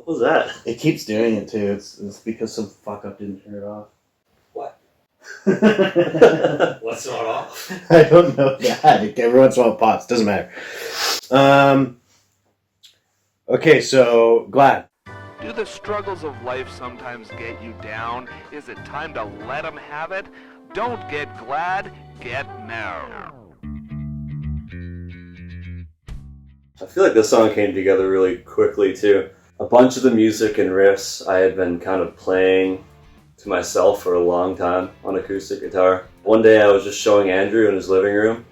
What was that? It keeps doing it too. It's because some fuck up didn't turn it off. What? What's not off? I don't know. Yeah, every once in a while it pops. Doesn't matter. Okay, so Glad. Do the struggles of life sometimes get you down? Is it time to let them have it? Don't get glad, get now. I feel like this song came together really quickly too. A bunch of the music and riffs I had been kind of playing to myself for a long time on acoustic guitar. One day I was just showing Andrew in his living room.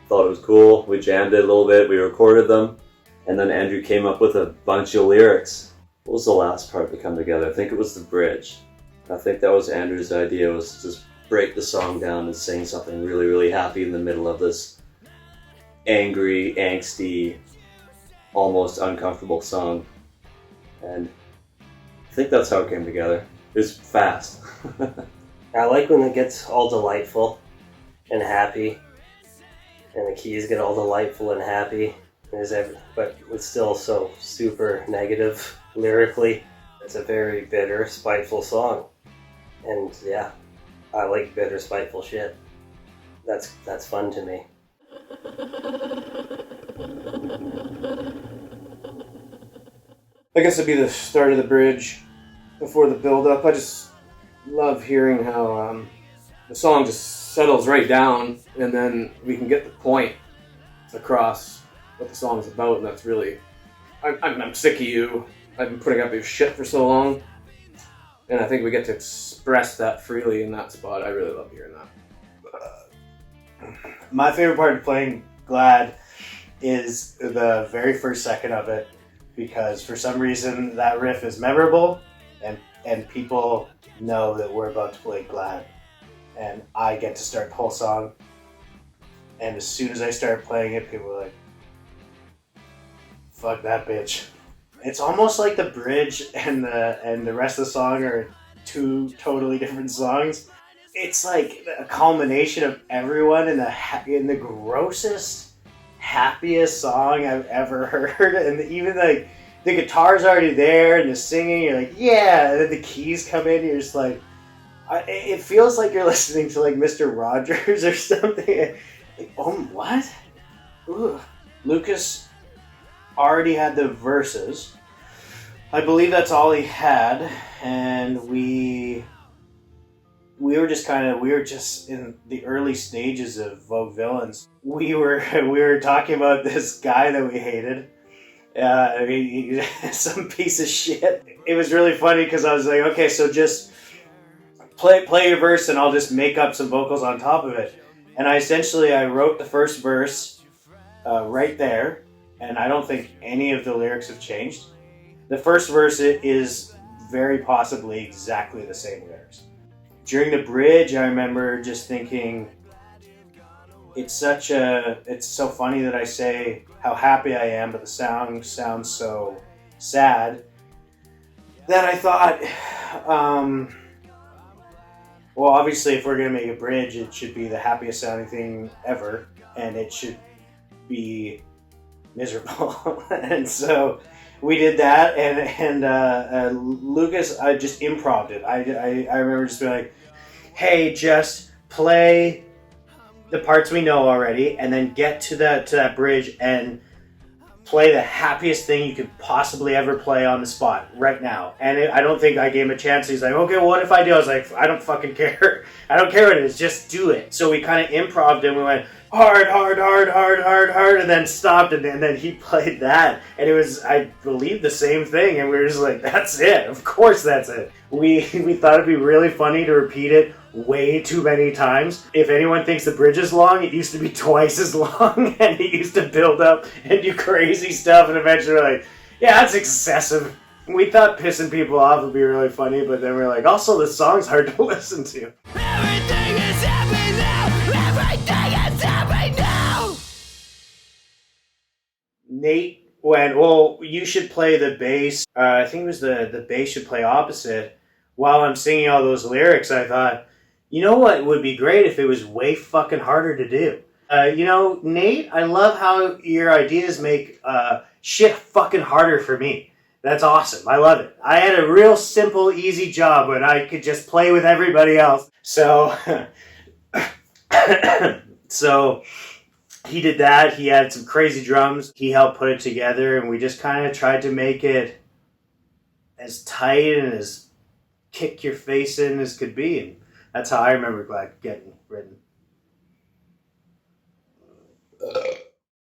Thought it was cool. We jammed it a little bit. We recorded them. And then Andrew came up with a bunch of lyrics. What was the last part to come together? I think it was the bridge. I think that was Andrew's idea, was to just break the song down and sing something really, really happy in the middle of this angry, angsty, almost uncomfortable song. And I think that's how it came together. It was fast. I like when it gets all delightful and happy, and the keys get all delightful and happy, but it's still so super negative lyrically. It's a very bitter, spiteful song. And yeah, I like bitter, spiteful shit. That's fun to me. I guess it'd be the start of the bridge before the build-up. I just love hearing how the song just settles right down, and then we can get the point across what the song's about, and that's really... I'm sick of you. I've been putting up your shit for so long, and I think we get to express that freely in that spot. I really love hearing that. My favorite part of playing Glad is the very first second of it, because for some reason that riff is memorable, and people know that we're about to play Glad, and I get to start the whole song, and as soon as I start playing it, people are like, fuck that bitch. It's almost like the bridge and the rest of the song are two totally different songs. It's like a culmination of everyone in the grossest, happiest song I've ever heard, and even like the guitar's already there and the singing, you're like, yeah, and then the keys come in, you're just like, it feels like you're listening to like Mr. Rogers or something. Like, oh, what? Ugh. Lucas already had the verses. I believe that's all he had, and we were just in the early stages of Vogue Villains. We were talking about this guy that we hated. Some piece of shit. It was really funny because I was like, okay, so just play your verse and I'll just make up some vocals on top of it. And I wrote the first verse right there, and I don't think any of the lyrics have changed. The first verse is very possibly exactly the same lyrics. During the bridge, I remember just thinking, it's so funny that I say how happy I am, but the sound sounds so sad, that I thought, well, obviously if we're going to make a bridge, it should be the happiest sounding thing ever, and it should be miserable. And so we did that, and Lucas, I just improvised it. I remember just being like, hey, just play the parts we know already, and then get to that bridge and play the happiest thing you could possibly ever play on the spot right now. And I don't think I gave him a chance. He's like, okay, well, what if I do? I was like, I don't fucking care. I don't care what it is. Just do it. So we kind of improvised and we went hard, hard, hard, hard, hard, hard, and then stopped, and then he played that. And it was, I believe, the same thing. And we were just like, that's it. Of course that's it. We thought it'd be really funny to repeat it way too many times. If anyone thinks the bridge is long, it used to be twice as long, and it used to build up and do crazy stuff, and eventually we're like, yeah, that's excessive. We thought pissing people off would be really funny, but then we're like, also the song's hard to listen to. Everything is happening now! Everything is happening now! Nate went, well, you should play the bass. I think it was the bass should play opposite. While I'm singing all those lyrics, I thought, you know what would be great if it was way fucking harder to do? Nate, I love how your ideas make shit fucking harder for me. That's awesome. I love it. I had a real simple, easy job when I could just play with everybody else. So, so he did that. He had some crazy drums. He helped put it together, and we just kind of tried to make it as tight and as kick your face in as could be. And that's how I remember Glad getting written.